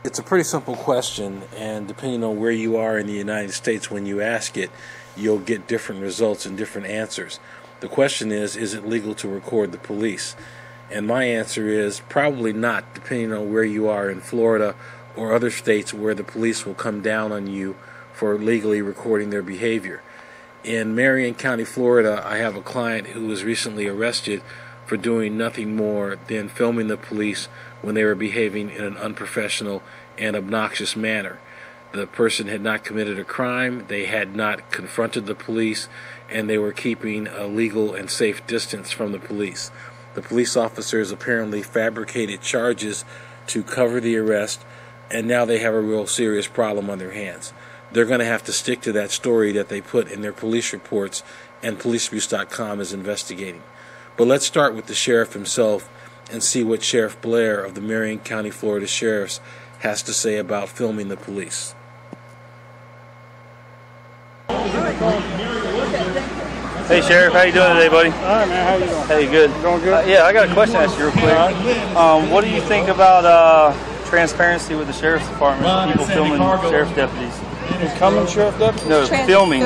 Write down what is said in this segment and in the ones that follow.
It's a pretty simple question, and depending on where you are in the United States when you ask it, you'll get different results and different answers. The question is it legal to record the police? And my answer is probably not, depending on where you are in Florida or other states where the police will come down on you for legally recording their behavior. In Marion County, Florida, I have a client who was recently arrested for doing nothing more than filming the police when they were behaving in an unprofessional and obnoxious manner. The person had not committed a crime, they had not confronted the police, and they were keeping a legal and safe distance from the police. The police officers apparently fabricated charges to cover the arrest, and now they have a real serious problem on their hands. They're going to have to stick to that story that they put in their police reports, and PoliceAbuse.com is investigating. But let's start with the sheriff himself and see what Sheriff Blair of the Marion County, Florida Sheriffs has to say about filming the police. Hey Sheriff, how you doing today, buddy? All right, man. How you doing? Hey, good. Doing good? Yeah, I got a question to ask you real quick. What do you think about transparency with the Sheriff's Department, people filming sheriff deputies? Becoming sheriff deputies? No, filming.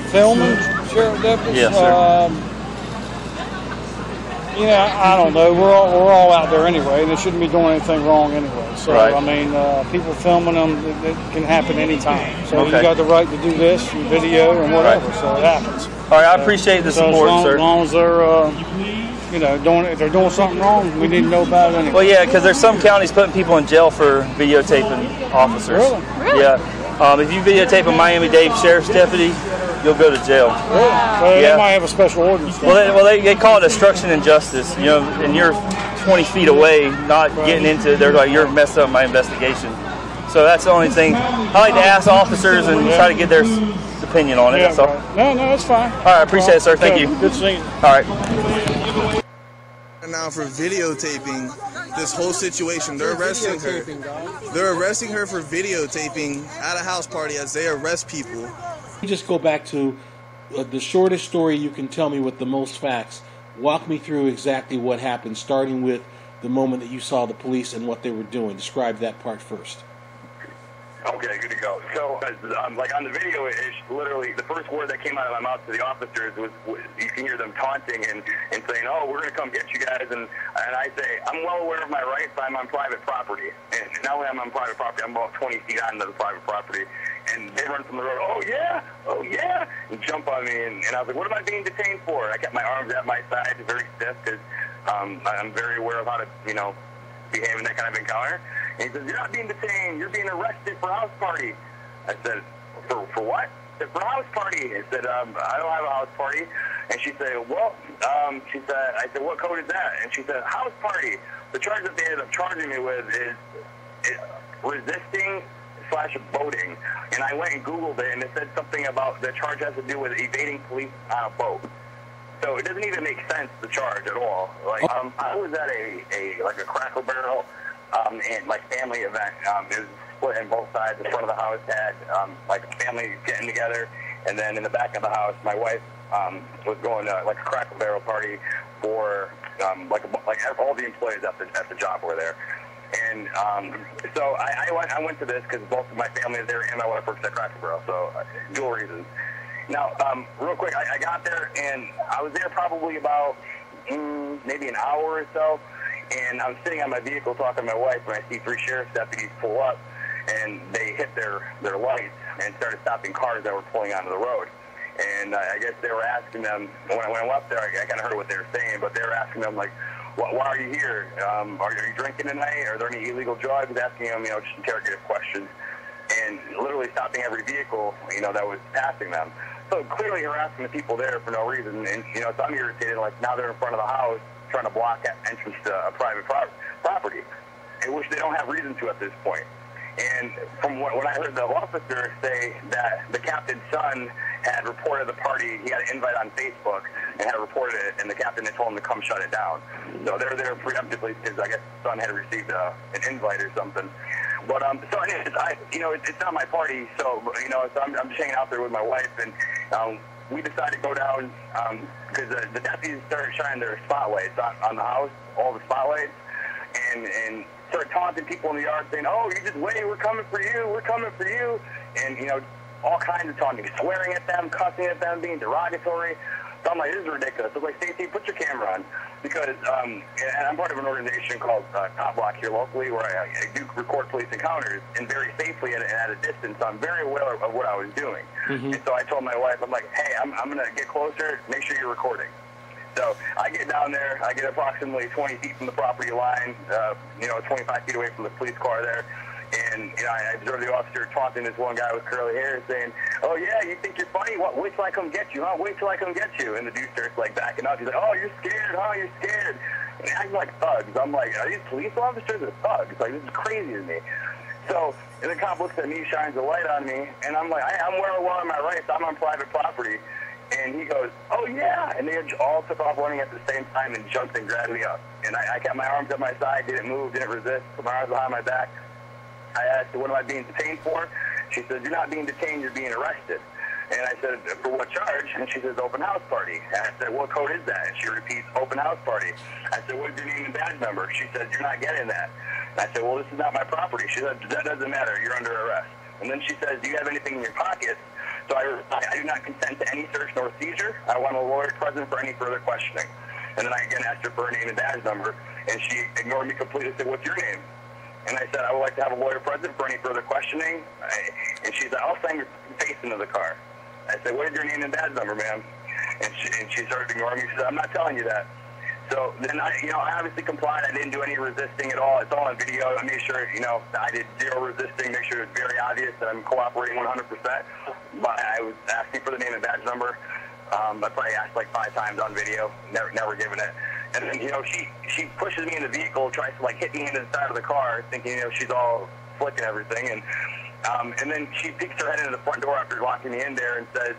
Filming sheriff deputies? Yes, sir. I don't know. We're all out there anyway, and they shouldn't be doing anything wrong anyway. So, right. I mean, people filming them, it can happen anytime. So okay. You got the right to do this, and video, and whatever. Right. So it happens. All right, I appreciate the support, sir. As long as they're, if they're doing something wrong, we need to know about it anyway. Well, yeah, because there's some counties putting people in jail for videotaping officers. Really? Yeah. If you videotape a Miami-Dade sheriff's deputy, you'll go to jail. Really? So they might have a special ordinance. They call it obstruction and justice. You know, and you're 20 feet away, not getting into. They're like, you're messed up my investigation. So that's the only thing. I like to ask officers and try to get their opinion on it. Yeah, that's all. Right. No, that's fine. All right, I appreciate it, sir. Thank you. Good seeing you. All right. Now for videotaping this whole situation, they're arresting her. They're arresting her for videotaping at a house party as they arrest people. Just go back to the shortest story you can tell me with the most facts. Walk me through exactly what happened, starting with the moment that you saw the police and what they were doing. Describe that part first. Okay, good to go. So, like on the video, it's literally the first word that came out of my mouth to the officers was you can hear them taunting and saying, "Oh, we're going to come get you guys." And I say, "I'm well aware of my rights. I'm on private property, and not only am I on private property, I'm about 20 feet onto the private property." And they run from the road. "Oh yeah," and jump on me. And I was like, "What am I being detained for?" I kept my arms at my side, very stiff, because I'm very aware of how to, behave in that kind of encounter. And he says, "You're not being detained. You're being arrested for a house party." I said, For what? I said, "For a house party." I said, "I don't have a house party." And she said, "Well," I said, "What code is that?" And she said, "House party." The charge that they ended up charging me with is resisting/boating. And I went and Googled it, and it said something about the charge has to do with evading police on a boat. So it doesn't even make sense, the charge, at all. Like, I was at a Cracker Barrel and family event. It was split in both sides. The front of the house had a family getting together, and then in the back of the house, my wife was going to a Cracker Barrel party for all the employees at the job were there. And so I went to this because both of my family is there and my wife works at Cracker Barrel, so dual reasons. Now, real quick, I got there, and I was there probably about maybe an hour or so, and I'm sitting on my vehicle talking to my wife, and I see 3 sheriff's deputies pull up, and they hit their lights and started stopping cars that were pulling onto the road. And I guess they were asking them, when I went up there, I kind of heard what they were saying, but they were asking them, like, why are you here? Are you drinking tonight? Are there any illegal drugs? Asking them, just interrogative questions, and literally stopping every vehicle, that was passing them. So clearly harassing the people there for no reason, and so I'm irritated. Like, now they're in front of the house trying to block entrance to a private property, which they don't have reason to at this point. And from when I heard the officer say that the captain's son had reported the party, he had an invite on Facebook and had reported it, and the captain had told him to come shut it down. So they're there preemptively because I guess the son had received an invite or something. But so anyways, it's not my party, so so I'm just hanging out there with my wife, and we decided to go down because the deputies started shining their spotlights on the house, all the spotlights. and start taunting people in the yard saying, "Oh, you just wait, we're coming for you, we're coming for you," and all kinds of taunting, swearing at them, cussing at them, being derogatory. So I'm like, this is ridiculous. I was like, Stacey, put your camera on. Because and I'm part of an organization called Top Block here locally where I do record police encounters and very safely and at a distance. So I'm very aware of what I was doing. And so I told my wife, I'm like, hey, I'm going to get closer, make sure you're recording. So I get down there, I get approximately 20 feet from the property line, 25 feet away from the police car there. And, I observed the officer taunting this one guy with curly hair saying, "Oh, yeah, you think you're funny? What? Wait till I come get you, huh? Wait till I come get you." And the dude starts, backing up. He's like, "Oh, you're scared, huh? You're scared." And they act like thugs. I'm like, are these police officers or thugs? Like, this is crazy to me. So, and the cop looks at me, shines a light on me, and I'm like, I'm wearing one of my rights. I'm on private property. And he goes, "Oh, yeah." And they all took off running at the same time and jumped and grabbed me up. And I kept my arms at my side, didn't move, didn't resist, put my arms behind my back. I asked her, "What am I being detained for?" She said, "You're not being detained, you're being arrested." And I said, "For what charge?" And she says, "Open house party." And I said, "What code is that?" And she repeats, "Open house party." I said, "What is your name and badge number?" She said, "You're not getting that." And I said, "Well, this is not my property." She said, "That doesn't matter, you're under arrest." And then she says, "Do you have anything in your pockets?" So I do not consent to any search nor seizure. I want a lawyer present for any further questioning. And then I again asked her for her name and badge number, and she ignored me completely and said, "What's your name?" And I said, "I would like to have a lawyer present for any further questioning." And she said, "I'll send your face into the car." I said, "What is your name and badge number, ma'am?" And she started ignoring me. She said, "I'm not telling you that." So then I obviously complied. I didn't do any resisting at all. It's all on video. I made sure, I did zero resisting, make sure it's very obvious that I'm cooperating 100%. But I was asking for the name and badge number. I probably asked like 5 times on video, never given it. And then, she pushes me in the vehicle, tries to hit me into the side of the car, thinking, she's all slick and everything. And then she peeks her head into the front door after locking me in there and says,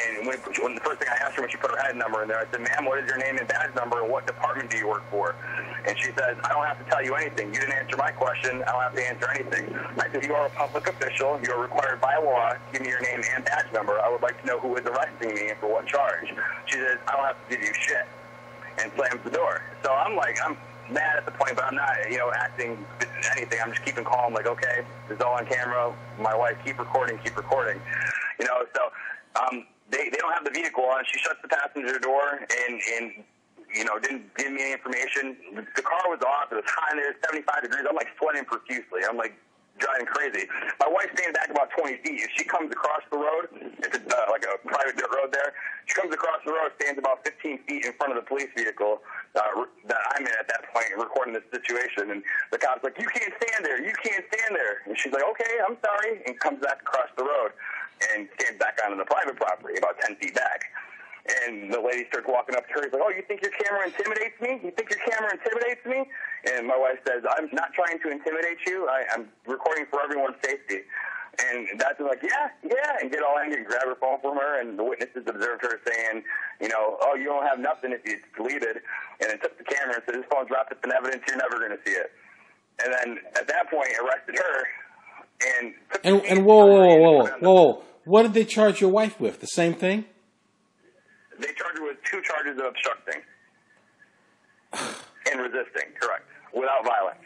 and when the first thing I asked her when she put her head number in there, I said, "Ma'am, what is your name and badge number, and what department do you work for?" And she says, "I don't have to tell you anything. You didn't answer my question. I don't have to answer anything." I said, "You are a public official. You are required by law to give me your name and badge number. I would like to know who is arresting me and for what charge." She says, "I don't have to give you shit," and slams the door. So I'm mad at the point, but I'm not, acting anything. I'm just keeping calm, okay, this is all on camera. My wife, keep recording. So they don't have the vehicle on. She shuts the passenger door and didn't give me any information. The car was off. It was hot in there, 75 degrees. I'm sweating profusely. I'm driving crazy. My wife's standing back about 20 feet. If she comes across the road, it's a private dirt road there. She comes across the road, stands about 15 feet in front of the police vehicle that I'm in at that point, recording this situation. And the cop's like, "You can't stand there. You can't stand there." And she's like, "Okay, I'm sorry," and comes back across the road and stands back onto the private property about 10 feet back. And the lady starts walking up to her. She's like, "Oh, you think your camera intimidates me? You think your camera intimidates me?" And my wife says, "I'm not trying to intimidate you. I'm recording for everyone's safety." And that's like, yeah, and get all angry, grab her phone from her, and the witnesses observed her saying, "Oh, you don't have nothing if it's deleted." And then took the camera and said, "This phone's wrapped up in evidence. You're never going to see it." And then at that point, arrested her and whoa. What did they charge your wife with? The same thing? They charged her with 2 charges of obstructing and resisting, correct, without violence.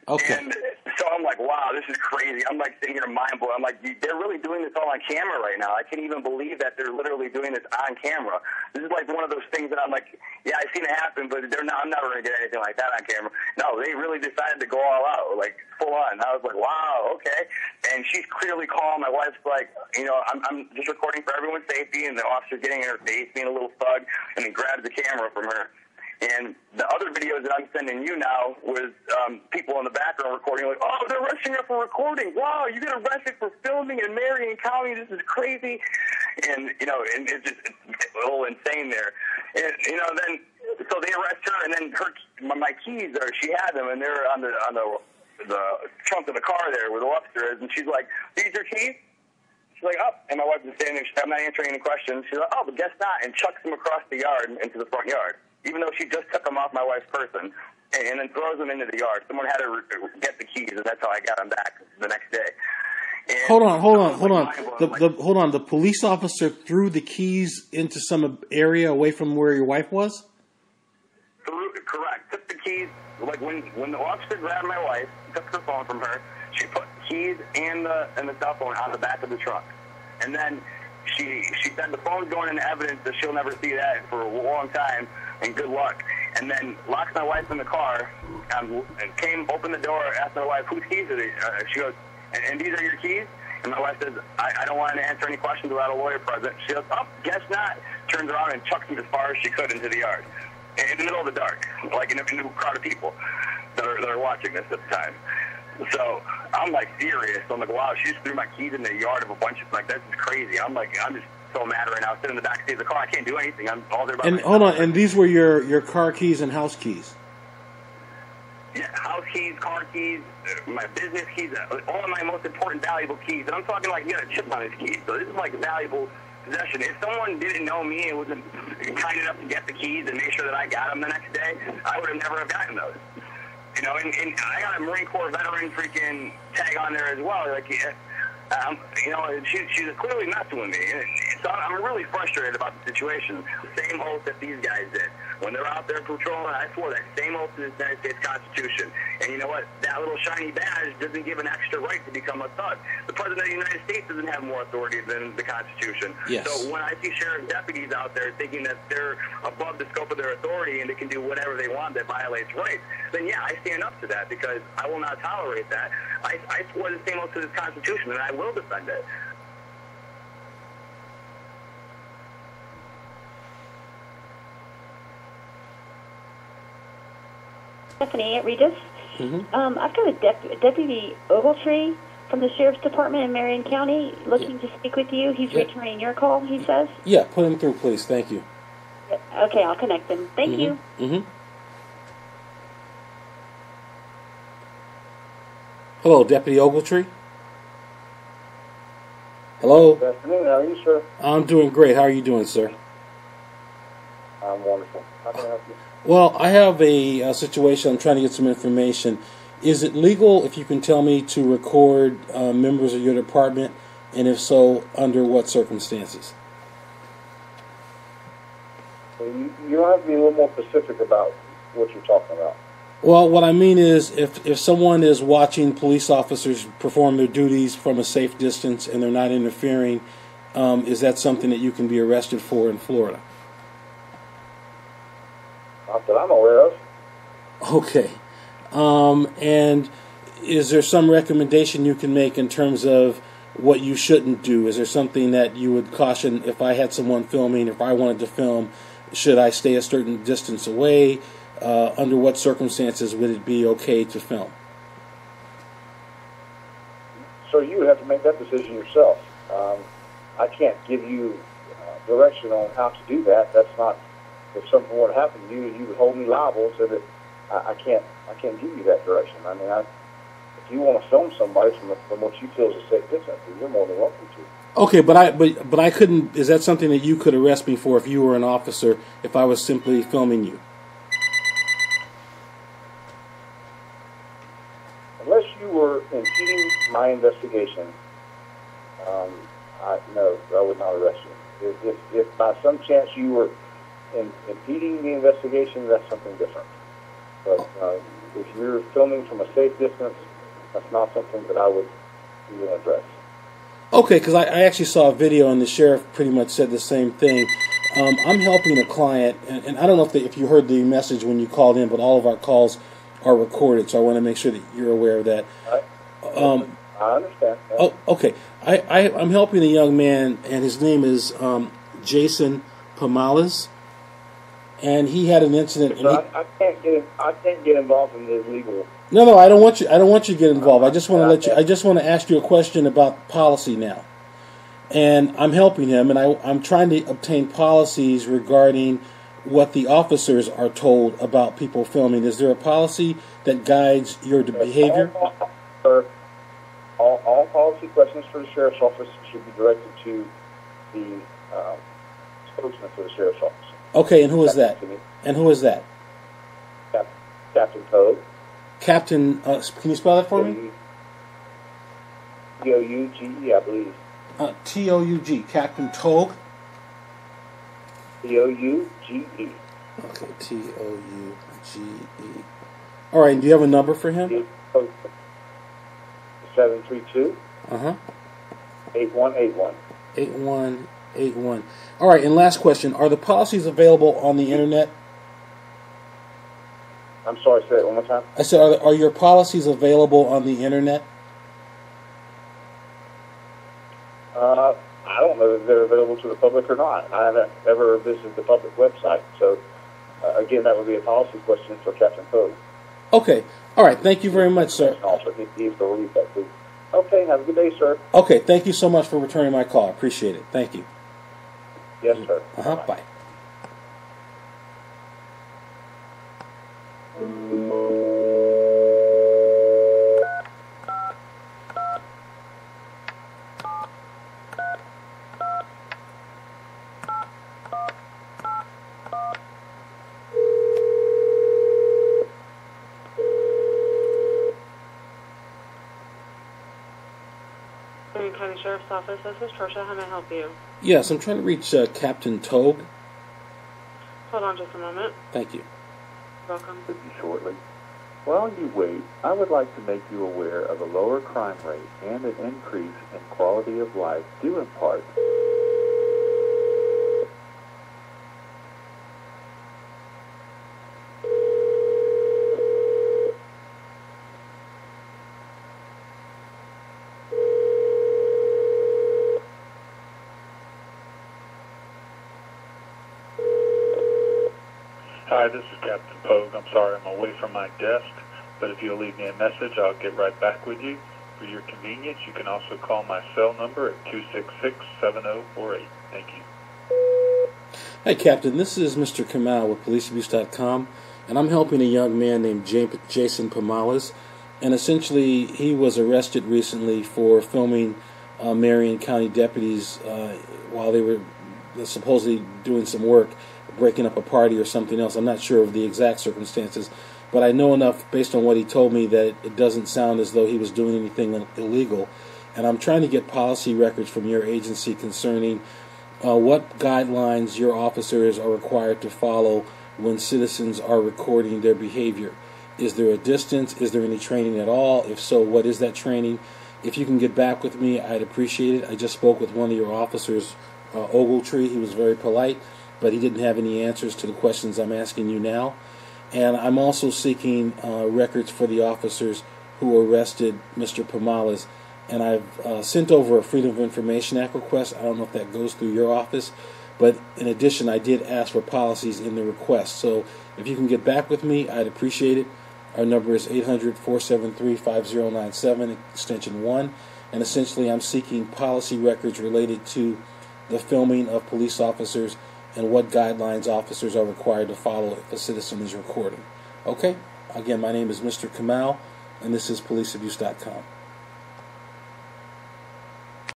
Okay. And so I'm like, wow, this is crazy. I'm sitting here mind blown. I'm like, they're really doing this all on camera right now. I can't even believe that they're literally doing this on camera. This is one of those things that I'm like, yeah, I've seen it happen, but I'm never going to get anything like that on camera. No, they really decided to go all out, full on. I was like, wow, okay. And she's clearly calm. My wife's like, I'm just recording for everyone's safety, and the officer getting in her face, being a little thug, and he grabs the camera from her. And the other videos that I'm sending you now was people in the background recording, "Oh, they're arresting her for recording. Wow, you get arrested for filming in Marion County. This is crazy." And, and it's just a little insane there. And, then, so they arrest her, and then my keys, she had them, and they're on the trunk of the car there where the officer is. And she's like, "These are keys?" She's like, "Oh." And my wife is standing there. She's like, "I'm not answering any questions." She's like, "Oh, but guess not," and chucks them across the yard into the front yard, even though she just took them off my wife's person, and then throws them into the yard. Someone had to get the keys, and that's how I got them back the next day. And hold on. The police officer threw the keys into some area away from where your wife was? Correct. Took the keys, like when the officer grabbed my wife, took her phone from her, she put keys and the cell phone on the back of the trunk, and then she said the phone's going into evidence that she'll never see that for a long time, and good luck. And then locked my wife in the car, and opened the door, asked my wife, whose keys are these? She goes, and these are your keys? And my wife says, I don't want to answer any questions without a lawyer present. She goes, oh, guess not. Turns around and chucks him as far as she could into the yard, in the middle of the dark, like in a crowd of people that are watching this at the time. So I'm like furious. I'm like, wow, she just threw my keys in the yard of a bunch of, like, this is crazy. I'm just so mad right now. Sitting in the back seat of the car, I can't do anything. I'm all there by myself. Hold on, and these were your car keys and house keys? Yeah, house keys, car keys, my business keys, all of my most important, valuable keys. And I'm talking like, you got a chip on his keys. So this is like valuable possession. If someone didn't know me and wasn't kind enough to get the keys and make sure that I got them the next day, I would have never have gotten those. You know, and I got a Marine Corps veteran freaking tag on there as well. Like, you know, she's clearly messing with me. So I'm really frustrated about the situation. Same oath that these guys did. When they're out there patrolling, I swore that same oath to the United States Constitution. And you know what? That little shiny badge doesn't give an extra right to become a thug. The President of the United States doesn't have more authority than the Constitution. Yes. So when I see sheriff deputies out there thinking that they're above the scope of their authority and they can do whatever they want that violates rights, then yeah, I stand up to that because I will not tolerate that. I swore the same oath to the Constitution, and I will defend it. Stephanie at Regis. I've got a Deputy Ogletree from the Sheriff's Department in Marion County looking to speak with you. He's returning your call, he says. Yeah, put him through, please. Thank you. Okay, I'll connect him. Thank you. Hello, Deputy Ogletree. Hello. Good afternoon. How are you, sir? I'm doing great. How are you doing, sir? I'm wonderful. How can I help you? Well, I have a situation. I'm trying to get some information. Is it legal, if you can tell me, to record members of your department, and if so, under what circumstances? Well, you don't have to be a little more specific about what you're talking about. Well, what I mean is, if someone is watching police officers perform their duties from a safe distance and they're not interfering, is that something that you can be arrested for in Florida? Not that I'm aware of. Okay. And is there some recommendation you can make in terms of what you shouldn't do? Is there something that you would caution if I had someone filming, if I wanted to film, should I stay a certain distance away? Under what circumstances would it be okay to film? So you would have to make that decision yourself. I can't give you direction on how to do that. That's not, if something were to happen to you, you would hold me liable so that I can't give you that direction. I mean, if you want to film somebody from what you feel is a safe distance, then you're more than welcome to. Okay, but I couldn't. Is that something that you could arrest me for if you were an officer? If I was simply filming you? Unless you were impeding my investigation, no, I would not arrest you. If by some chance you were impeding the investigation, that's something different. But if you're filming from a safe distance, that's not something that I would even address. Okay, because I actually saw a video and the sheriff pretty much said the same thing. I'm helping a client, and I don't know if you heard the message when you called in, but all of our calls are recorded, so I want to make sure that you're aware of that. I understand. Yeah. Oh, okay. I'm helping a young man, and his name is Jason Pamales, and he had an incident. So I can't get involved in the legal. No, I don't want you to get involved. I just want to let you. I just want to ask you a question about policy now, and I'm helping him, and I'm trying to obtain policies regarding what the officers are told about people filming. Is there a policy that guides your behavior? All policy questions for the sheriff's office should be directed to the spokesman for the sheriff's office. Okay, and who is that? And who is that? Captain Togue. Captain, can you spell that for me? T-O-U-G-E, I believe. T-O-U-G, Captain Togue? T-O-U-G-E. Okay, T-O-U-G-E. All right, and do you have a number for him? 732 Uh-huh. 8181. 8181. All right, and last question. Are the policies available on the internet? I'm sorry, say that one more time. I said, are your policies available on the internet? I don't know if they're available to the public or not. I haven't ever visited the public website. So, again, that would be a policy question for Captain Poe. Okay. All right. Thank you very much, sir. Also, he's the lead that too. Okay, have a good day, sir. Okay. Thank you so much for returning my call. I appreciate it. Thank you. Yes, sir. Bye. Marion County Sheriff's Office, this is Trisha. How may I help you? Yes, I'm trying to reach Captain Togue. Hold on just a moment. Thank you. Welcome. With you shortly. While you wait, I would like to make you aware of a lower crime rate and an increase in quality of life due in part. Hi, this is Captain Pogue. I'm sorry I'm away from my desk, but if you'll leave me a message, I'll get right back with you. For your convenience, you can also call my cell number at 266-7048. Thank you. Hi, Captain. This is Mr. Kamal with policeabuse.com, and I'm helping a young man named Jason Pomales. And essentially, he was arrested recently for filming Marion County deputies while they were supposedly doing some work, breaking up a party or something else. I'm not sure of the exact circumstances, but I know enough based on what he told me that it doesn't sound as though he was doing anything illegal. And I'm trying to get policy records from your agency concerning what guidelines your officers are required to follow when citizens are recording their behavior. Is there a distance? Is there any training at all? If so, what is that training? If you can get back with me, I'd appreciate it. I just spoke with one of your officers, Ogletree. He was very polite, but he didn't have any answers to the questions I'm asking you now. And I'm also seeking records for the officers who arrested Mr. Pomales. And I've sent over a Freedom of Information Act request. I don't know if that goes through your office. But in addition, I did ask for policies in the request. So if you can get back with me, I'd appreciate it. Our number is 800-473-5097, extension 1. And essentially, I'm seeking policy records related to the filming of police officers and what guidelines officers are required to follow if a citizen is recording. Okay? Again, my name is Mr. Kamal, and this is policeabuse.com.